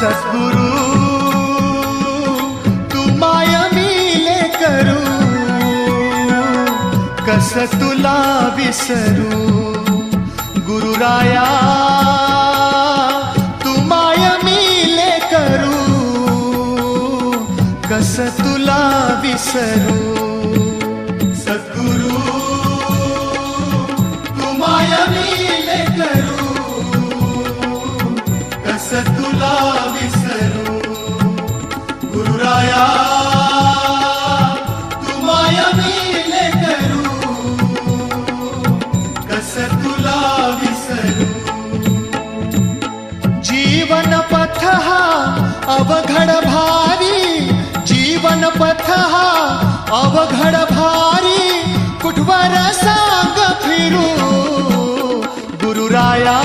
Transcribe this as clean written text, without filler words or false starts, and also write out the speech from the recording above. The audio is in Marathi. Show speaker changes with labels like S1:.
S1: सद्गुरु तू माय मिले करू, कस तुला विसरू. गुरुराया तू माय मिले करू, कस तुला विसरू. सद्गुरु तू माय मिले करू, कस तुला विसरू. गुरुराया तू माय मिले करू, कस तुला विसरू. जीवन पथ हा अवघड भारी, जीवन पथ हा अवघड भारी, कुठवर सांग फिरू. गुरुराया